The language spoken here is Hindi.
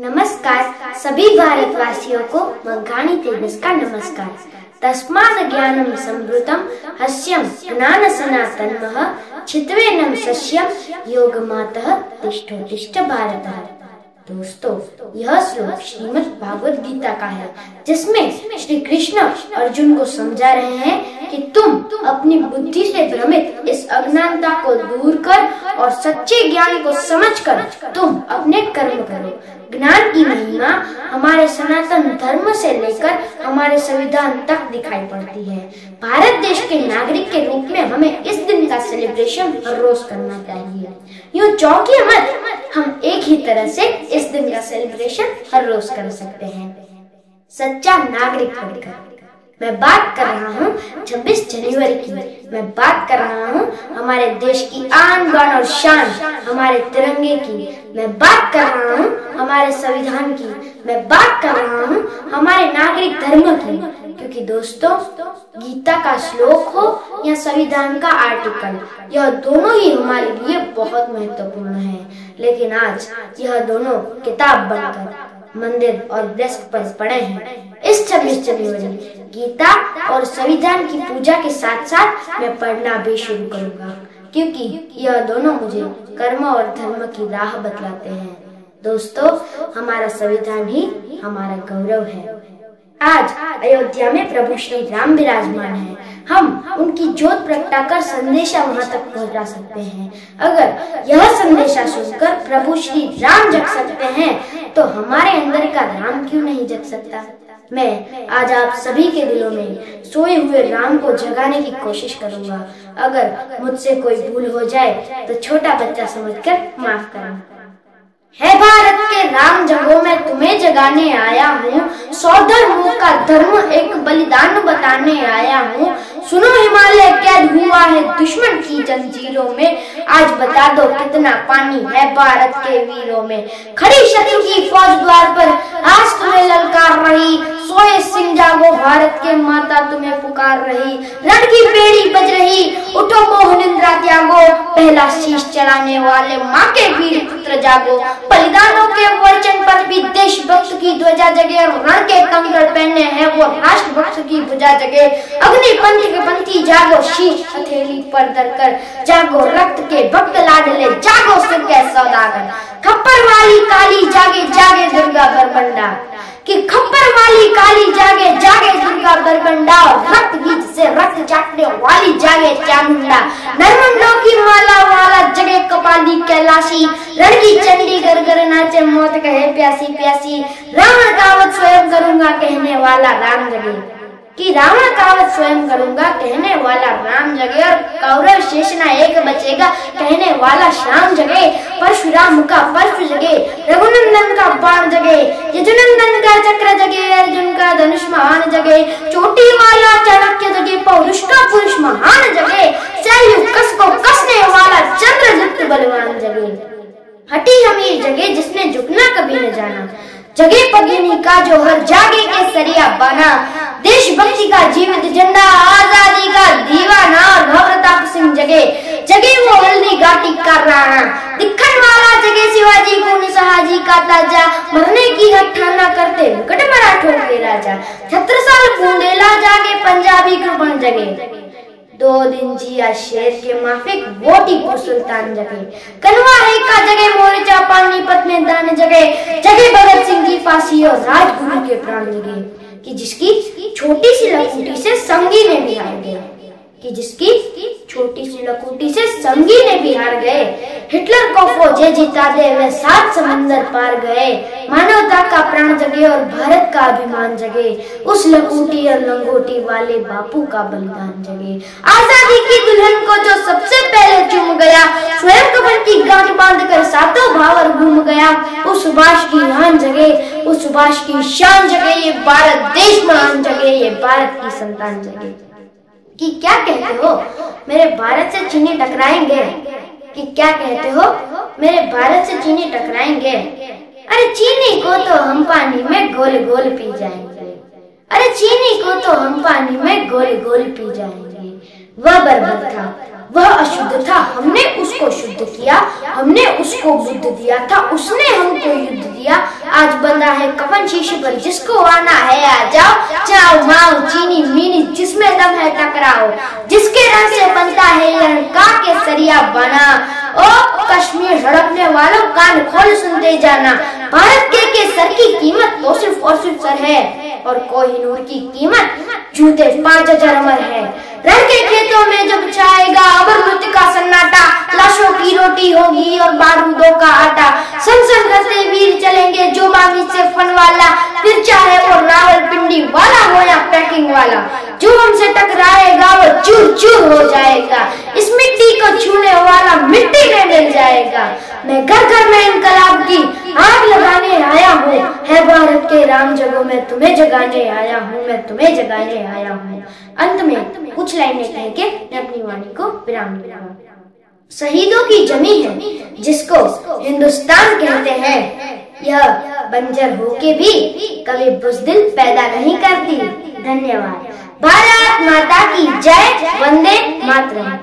नमस्कार सभी भारतवासियों को मंगाणी तेजस का नमस्कार। तस्माद् ज्ञानं समृद्धं हस्यं ज्ञान सनातनमः छित्त्वेनं सस्यं योगमातः तिष्ठोतिष्ठ भारतः। दोस्तों, यह श्लोक श्रीमद् भागवत गीता का है, जिसमें श्री कृष्ण अर्जुन को समझा रहे हैं कि तुम अपनी बुद्धि से भ्रमित इस अज्ञानता को दूर कर और सच्चे ज्ञान को समझकर तुम अपने कर्म करो। ज्ञान की महिमा हमारे सनातन धर्म से लेकर हमारे संविधान तक दिखाई पड़ती है। भारत देश के नागरिक के रूप में हमें इस दिन का सेलिब्रेशन हर रोज करना चाहिए। यूँ चौंकिए मत, हम एक ही तरह से इस दिन का सेलिब्रेशन हर रोज कर सकते हैं। सच्चा नागरिक बनकर मैं बात कर रहा हूँ 26 जनवरी की। मैं बात कर रहा हूँ हमारे देश की आन बान और शान, हमारे तिरंगे की। मैं बात कर रहा हूँ हमारे संविधान की। मैं बात कर रहा हूँ हमारे नागरिक धर्म की। क्योंकि दोस्तों, गीता का श्लोक हो या संविधान का आर्टिकल, यह दोनों ही हमारे लिए बहुत महत्वपूर्ण है। लेकिन आज यह दोनों किताब बनकर मंदिर और डेस्क पर पड़े हैं। इस 26 जनवरी गीता और संविधान की पूजा के साथ साथ मैं पढ़ना भी शुरू करूंगा, क्योंकि यह दोनों मुझे कर्म और धर्म की राह बतलाते हैं। दोस्तों, हमारा संविधान ही हमारा गौरव है। आज अयोध्या में प्रभु श्री राम विराजमान हैं। हम उनकी ज्योत प्रगटाकर संदेशा वहां तक पहुंचा सकते हैं। अगर यह संदेशा सुनकर प्रभु श्री राम जग सकते हैं, तो हमारे अंदर का राम क्यों नहीं जग सकता। मैं आज आप सभी के दिलों में सोए हुए राम को जगाने की कोशिश करूंगा। अगर मुझसे कोई भूल हो जाए तो छोटा बच्चा समझकर माफ करना। है भारत के राम जगो मैं तुम्हें जगाने आया हूँ, 100 धर्मों का धर्म एक बलिदान बताने आया हूँ। सुनो हिमालय कैद हुआ है दुश्मन की जंजीरों में, आज बता दो कितना पानी है भारत के वीरों में। खड़ी शत्रु की फौज द्वार पर आज तुम्हें ललकार रही, सोए सिंह जागो भारत के माता तुम्हें पुकार रही। रण की बेड़ी बज रही, उठो मोह निंद्रा त्यागो, पहला शीश चढ़ाने वाले माँ के वीर पुत्र जागो। बलिदानों के वचन पर भी देशभक्त की ध्वजा जगे, रण के कंकड़ पहने हैं वो राष्ट्रभक्त की भुजा जगे। अग्नि पंथ के पंथी जागो, शीश हथेली पर धरकर जागो, रक्त के भक्त लाडले जागो, सिर के सौदागर। खप्पर वाली काली जागे जागे दुर्गा बरबंडा, कि खप्पर वाली काली जागे जागे दुर्गा बरबंडा। रक्त बीज से रक्त चाटने वाली जागे चामुंडा, नरमंडों की माला वाला जगे कपाली कैलाशी। रण की चंडी गर गर नाचे मौत कहे प्यासी प्यासी, रावण कावत स्वयं करूंगा कहने वाला राम जगे। कि रावण कावत स्वयं करूंगा कहने वाला राम जगे, और कौरव शेषना एक बचेगा कहने वाला श्याम जगे। परशुराम का परशु जगे, रघुनंदन का बाण जगे, यजुनंदन का चक्र जगे, अर्जुन का धनुष महान जगे। चोटी वाला चाणक्य जगे, पौरुष का पुरुष महान जगे। शैल्यू कस को कसने वाला चंद्रगुप्त बलवान जगे। हटी हमीर जगे जिसने झुकना कभी न जाना, जगे पगनी का जोहर जागे केसरिया बाना। देशभक्ति का जीवित झंडा, आजादी का दीवाना, और भवरताप सिंह जगे जगे वो हल्दी घाटी का राणा। दिखन वाला जगे शिवाजी को निसहाजी का ताजा, मरने की हठाना करते मुकट मराठों के राजा। छत्रसाल बूंदेला जागे पंजाबी कृपण जगे, 2 दिन जिया शेर के माफिक वो टीपू सुल्तान जगे। कनवाहे का जगे मोर्चा पानीपत में दान जगे, जगे भगत सिंह की फांसी और राजगुरु के प्राण जगे। कि जिसकी छोटी सी लखूटी से संगी ने भी हार गए, कि जिसकी छोटी सी लखूटी से संगी ने भी हार गए। हिटलर को फौजे जिता दे वे 7 समंदर पार गए। मानवता का प्राण जगे और भारत का अभिमान जगे, उस लखूटी और लंगोटी वाले बापू का बलिदान जगे। आजादी की दुल्हन को जो सबसे पहले चूम गया, स्वयं कफन की गांठ बांधकर सातों भावर घूम गया। उस सुभाष की शान जगे, उस सुभाष की शान जगे, ये भारत देश महान जगे, ये भारत की संतान जगे। कि क्या कहते हो मेरे भारत से चीनी टकराएंगे, कि क्या कहते हो मेरे भारत से चीनी टकराएंगे। अरे चीनी को तो हम पानी में गोल गोल पी जाएंगे, अरे चीनी को तो हम पानी में गोल गोल पी जाएंगे। वह बर्बर था वह अशुद्ध था, हमने उसको शुद्ध किया, हमने उसको बुद्ध दिया था, उसने हमको युद्ध दिया। आज बंधा है कफन शीशे पर, जिसको आना है आ जाओ, चाओ माओ चीनी मीनी जिसमें दम है टकराओ, जिसके रंग से बनता है लंका के सरिया बना। ओ कश्मीर हड़पने वालों कान खोल सुनते जाना, भारत के सर की कीमत तो सिर्फ और सिर्फ सर है, और कोहिनूर की कीमत जूते 5000 अमर है। रण के खेतों में जब छाएगा अमर का सन्नाटा, लाशों की रोटी होगी और बारूदों का आटा। सन करते वीर चलेंगे जो बागी से फन वाला, फिर चाहे वो रावलपिंडी वाला हो या पैकिंग वाला, जो हमसे टकराएगा वो चूर चूर हो जाएगा। इस मिट्टी को छूने वाला मिट्टी में मिल जाएगा। मैं घर घर में इनकलाब की आग लगाने आया हूँ, है भारत के राम जगों में तुम्हें जगाने आया हूँ, मैं तुम्हें जगाने आया हूँ। अंत में कुछ लाइनें कह के मैं अपनी वाणी को विराम दूंगा। शहीदों की जमी है जिसको हिंदुस्तान कहते हैं, यह बंजर होके भी कभी बुज़दिल पैदा नहीं करती। धन्यवाद। भारत माता की जय। वंदे मातरम।